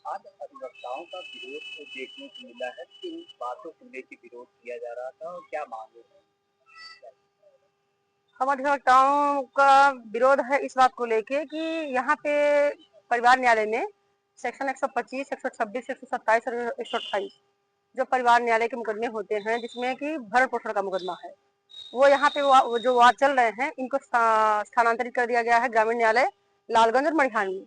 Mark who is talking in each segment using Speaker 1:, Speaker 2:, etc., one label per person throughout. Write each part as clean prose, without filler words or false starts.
Speaker 1: आज अधिवक्ताओं का विरोध तो देखने को मिला है, किन बातों को लेकर विरोध किया जा रहा था और क्या मांगे हैं?
Speaker 2: हम अधिवक्ताओं का विरोध है इस बात को लेके कि यहाँ पे परिवार न्यायालय में सेक्शन 125, 126, 127 और 128 जो परिवार न्यायालय के मुकदमे होते हैं, जिसमें कि भरण पोषण का मुकदमा है, वो यहाँ पे वो जो वाद चल रहे हैं, इनको स्थानांतरित कर दिया गया है ग्रामीण न्यायालय लालगंज और मड़िहान में।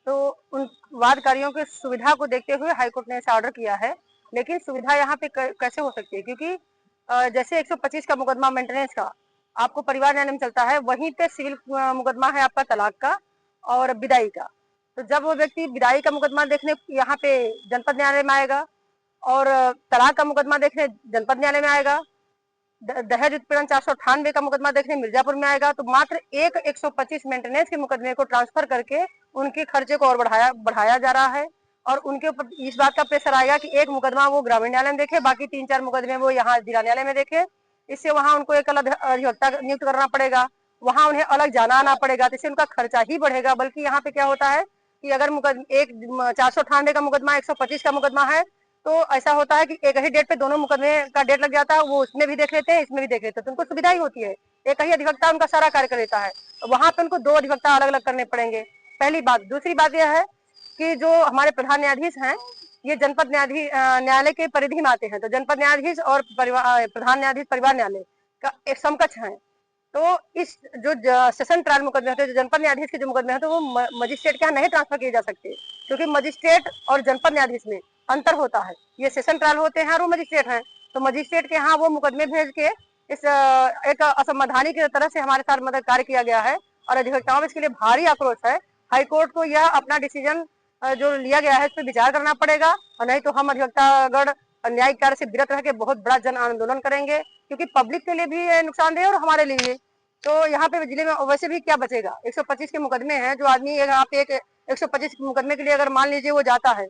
Speaker 2: तो उन वादकारियों की सुविधा को देखते हुए हाईकोर्ट ने ऐसा ऑर्डर किया है। लेकिन सुविधा यहाँ पे कैसे हो सकती है, क्योंकि जैसे 125 का मुकदमा मेंटेनेंस का आपको परिवार न्यायालय में चलता है, वहीं पे सिविल मुकदमा है आपका तलाक का और विदाई का। तो जब वो व्यक्ति विदाई का मुकदमा देखने यहाँ पे जनपद न्यायालय में आएगा और तलाक का मुकदमा देखने जनपद न्यायालय में आएगा, दहेज उत्पीड़न 498 का मुकदमा देखने मिर्जापुर में आएगा, तो मात्र एक 125 मेंटेनेंस के मुकदमे को ट्रांसफर करके उनके खर्चे को और बढ़ाया जा रहा है। और उनके ऊपर इस बात का प्रेशर आएगा कि एक मुकदमा वो ग्रामीण न्यायालय में देखे, बाकी 3-4 मुकदमे वो यहाँ जिला न्यायालय में देखे। इससे वहां उनको एक अलग अधिवक्ता नियुक्त करना पड़ेगा, वहां उन्हें अलग जाना आना पड़ेगा, तो इससे उनका खर्चा ही बढ़ेगा। बल्कि यहाँ पे क्या होता है कि अगर एक 498 का मुकदमा 125 का मुकदमा है, तो ऐसा होता है कि एक ही डेट पे दोनों मुकदमे का डेट लग जाता है, वो उसमें भी देख लेते हैं, इसमें भी देख लेते हैं, तो उनको सुविधा ही होती है। एक ही अधिवक्ता उनका सारा कार्य कर लेता है। वहां पे उनको 2 अधिवक्ता अलग अलग करने पड़ेंगे, पहली बात। दूसरी बात यह है कि जो हमारे प्रधान न्यायाधीश हैं, ये जनपद न्यायालय के परिधि में आते हैं, तो जनपद न्यायाधीश और प्रधान न्यायाधीश परिवार न्यायालय का एक समकक्ष है। तो इस जो सेशन ट्रायल मुकदमे होते हैं, जो जनपद न्यायाधीश के जो मुकदमे होते हैं, वो मजिस्ट्रेट के यहाँ नहीं ट्रांसफर किए जा सकते, क्योंकि मजिस्ट्रेट और जनपद न्यायाधीश में अंतर होता है। ये सेशन ट्रायल होते हैं और वो मजिस्ट्रेट हैं, तो मजिस्ट्रेट के यहाँ वो मुकदमे भेज के इस एक असंवैधानिक तरह से हमारे साथ मदद कार्य किया गया है और अधिवक्ताओं में इसके लिए भारी आक्रोश है। हाईकोर्ट को यह अपना डिसीजन जो लिया गया है, इस पर विचार करना पड़ेगा, और नहीं तो हम अधिवक्तागण न्यायिक कार्य से विरत रह के बहुत बड़ा जन आंदोलन करेंगे, क्योंकि पब्लिक के लिए भी नुकसानदेह और हमारे लिए भी। तो यहाँ पे जिले में वैसे भी क्या बचेगा, 125 के मुकदमे हैं, जो आदमी यहाँ पे एक 125 मुकदमे के लिए अगर मान लीजिए वो जाता है,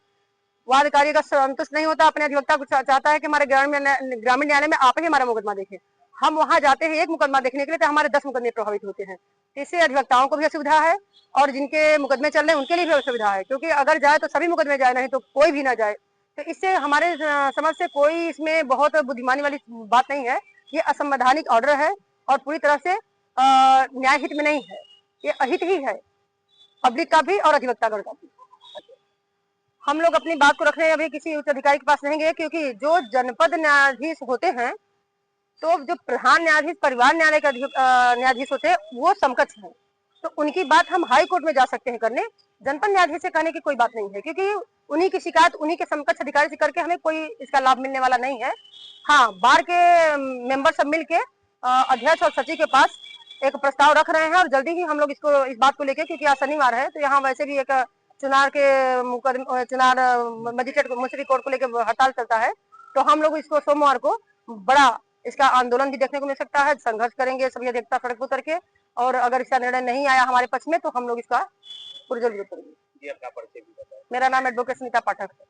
Speaker 2: वादकारी का संतुष्ट नहीं होता, अपने अधिवक्ता को चाहता है कि हमारे ग्रामीण न्यायालय में आप ही हमारा मुकदमा देखें, हम वहां जाते हैं एक मुकदमा देखने के लिए, तो हमारे 10 मुकदमे प्रभावित होते हैं। इससे अधिवक्ताओं को भी असुविधा है और जिनके मुकदमे चल रहे हैं उनके लिए भी असुविधा है, क्योंकि अगर जाए तो सभी मुकदमे जाए, नहीं तो कोई भी ना जाए। तो इससे हमारे समझ से कोई इसमें बहुत बुद्धिमानी वाली बात नहीं है। ये असंवैधानिक ऑर्डर है और पूरी तरह से न्याय हित में नहीं है, ये अहित ही है, पब्लिक का भी और अधिवक्तागण का भी। हम लोग अपनी बात को रखने अभी किसी उच्च अधिकारी के पास नहीं गए, क्योंकि जो जनपद न्यायाधीश होते हैं, तो जो प्रधान न्यायाधीश परिवार न्यायालय के न्यायाधीश होते हैं, वो समकक्ष हैं, तो उनकी बात हम हाई कोर्ट में जा सकते हैं करने। जनपद न्यायाधीश से कहने की कोई बात नहीं है, क्योंकि उन्हीं की शिकायत उन्हीं के समकक्ष अधिकारी से करके हमें कोई इसका लाभ मिलने वाला नहीं है। हाँ, बार के मेंबर सब मिल के अध्यक्ष और सचिव के पास एक प्रस्ताव रख रहे हैं, और जल्दी ही हम लोग इसको इस बात को लेके, क्योंकि आज शनिवार है, तो यहाँ वैसे भी एक चुनाव मजिस्ट्रेट कोर्ट को लेकर हड़ताल चलता है, तो हम लोग इसको सोमवार को बड़ा इसका आंदोलन भी देखने को मिल सकता है। संघर्ष करेंगे सभी अधिवक्ता सड़क पर उतर के, और अगर इसका निर्णय नहीं आया हमारे पक्ष में, तो हम लोग इसका पुरजोर विरोध करेंगे।
Speaker 1: अपना परिचय भी बताएं।
Speaker 2: मेरा नाम एडवोकेट सुनीता पाठक है।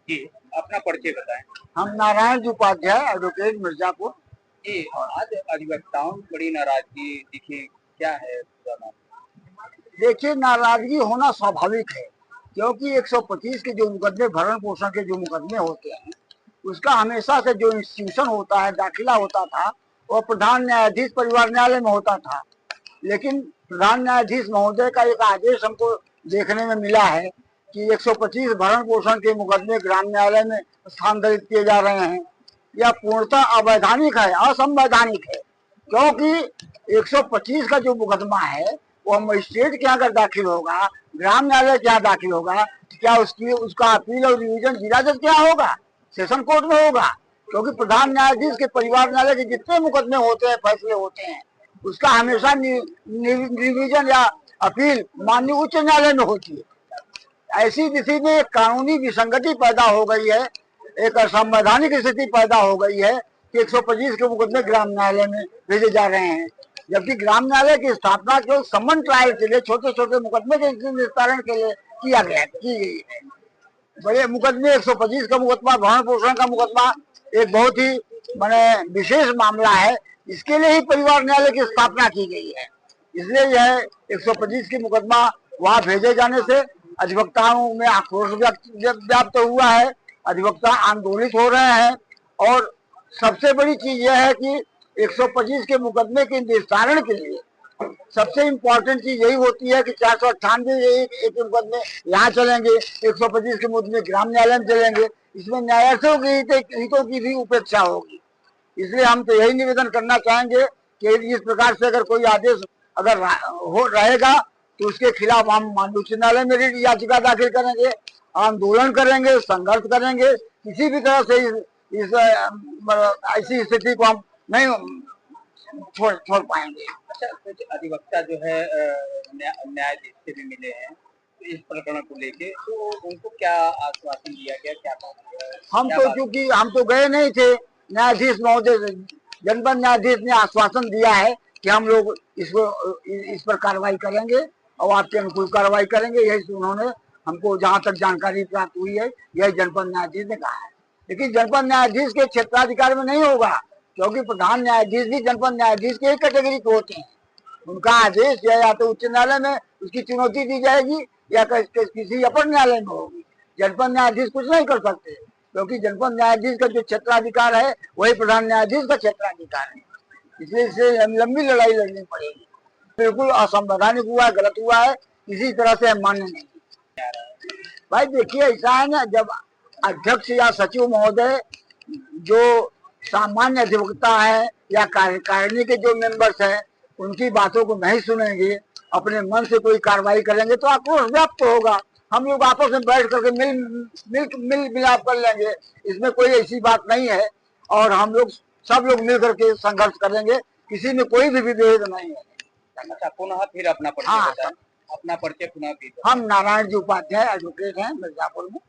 Speaker 1: जी, अपना परिचय बताएं।
Speaker 3: हम नारायण जी उपाध्याय, एडवोकेट मिर्जापुर।
Speaker 1: जी, आज अधिवक्ताओं की बड़ी नाराजगी दिखी, क्या है?
Speaker 3: देखिए, नाराजगी होना स्वाभाविक है, क्योंकि 125 के जो मुकदमे भरण पोषण के जो मुकदमे होते हैं, उसका हमेशा से जो इंस्टीट्यूशन होता है, दाखिला होता था, वो प्रधान न्यायाधीश परिवार न्यायालय में होता था। लेकिन प्रधान न्यायाधीश महोदय का एक आदेश हमको देखने में मिला है कि 125 भरण पोषण के मुकदमे ग्राम न्यायालय में स्थानांतरित किए जा रहे हैं। यह पूर्णतः अवैधानिक है, असंवैधानिक है, क्योंकि 125 का जो मुकदमा है वो मजिस्ट्रेट के यहाँ अगर दाखिल होगा, ग्राम न्यायालय के यहाँ दाखिल होगा, तो क्या उसका अपील और रिवीजन जिला जज क्या होगा, सेशन कोर्ट में होगा। क्योंकि प्रधान न्यायाधीश के परिवार न्यायालय के जितने मुकदमे होते हैं, फैसले होते हैं, उसका हमेशा रिवीजन या अपील माननीय उच्च न्यायालय में होती है। ऐसी स्थिति में एक कानूनी विसंगति पैदा हो गई है, एक असंवैधानिक स्थिति पैदा हो गई है कि 125 के मुकदमे ग्राम न्यायालय में भेजे जा रहे हैं, जबकि ग्राम न्यायालय की स्थापना केवल समन ट्रायल के लिए, छोटे छोटे मुकदमे के निस्तारण के लिए की गई है। बड़े मुकदमे 125 का मुकदमा, भरण पोषण का मुकदमा एक बहुत ही विशेष मामला है, इसके लिए ही परिवार न्यायालय की स्थापना की गई है। इसलिए यह 125 की मुकदमा वहां भेजे जाने से अधिवक्ताओं में आक्रोश व्याप्त हुआ है, अधिवक्ता आंदोलित हो रहे हैं। और सबसे बड़ी चीज यह है कि 125 के मुकदमे के निस्तारण के लिए सबसे इम्पोर्टेंट चीज यही होती है कि 498 एक मुकदमे यहाँ चलेंगे, 125 के मुकदमे ग्राम न्यायालय में चलेंगे। इसमें न्यायाधीशों के हितों की भी उपेक्षा होगी। इसलिए हम तो यही निवेदन करना चाहेंगे कि इस प्रकार से अगर कोई आदेश अगर हो रहेगा तो उसके खिलाफ हम माननीय उच्च न्यायालय में रिट याचिका दाखिल करेंगे, आंदोलन करेंगे, संघर्ष करेंगे। किसी भी तरह से इस ऐसी स्थिति को हम नहीं छोड़ पाएंगे।
Speaker 1: अच्छा, कुछ अधिवक्ता जो है न्यायाधीश से भी मिले हैं तो इस प्रकरण को लेके, तो उनको क्या आश्वासन दिया गया, क्या कहा गया?
Speaker 3: हम तो क्योंकि हम तो गए नहीं थे, न्यायाधीश महोदय जनपद न्यायाधीश ने आश्वासन दिया है कि हम लोग इस पर कार्रवाई करेंगे और आपके अनुकूल कार्रवाई करेंगे। यही उन्होंने हमको जहां तक जानकारी प्राप्त हुई है यही जनपद न्यायाधीश ने कहा है। लेकिन जनपद न्यायाधीश के क्षेत्राधिकार में नहीं होगा, क्योंकि प्रधान न्यायाधीश भी जनपद न्यायाधीश के एक कैटेगरी के होते हैं। उनका आदेश या तो उच्च न्यायालय में उसकी चुनौती दी जाएगी या किसी अपर न्यायालय में होगी। जनपद न्यायाधीश कुछ नहीं कर सकते, क्योंकि जनपद न्यायाधीश का जो क्षेत्राधिकार है वही प्रधान न्यायाधीश का क्षेत्राधिकार है। इसलिए इसे लंबी लड़ाई लड़नी पड़ेगी। बिल्कुल असंवैधानिक हुआ है, गलत हुआ है, किसी तरह से हम मान्य नहीं। भाई देखिए, ऐसा है ना, जब अध्यक्ष या सचिव महोदय जो सामान्य अधिवक्ता है या कार्यकारिणी के जो मेंबर्स हैं उनकी बातों को नहीं सुनेंगे, अपने मन से कोई कार्रवाई करेंगे तो आक्रोश व्याप्त होगा। हम लोग आपस में बैठ करके मिल मिलाप कर लेंगे, इसमें कोई ऐसी बात नहीं है। और हम लोग सब लोग मिल करके संघर्ष करेंगे, किसी में कोई भी विभेद नहीं है।
Speaker 1: अच्छा, पुनः फिर अपना परिचय
Speaker 3: हाँ,
Speaker 1: बताएं। अपना परिचय पुनः भी।
Speaker 3: हम नारायण जी उपाध्याय एडवोकेट हैं मिर्जापुर में।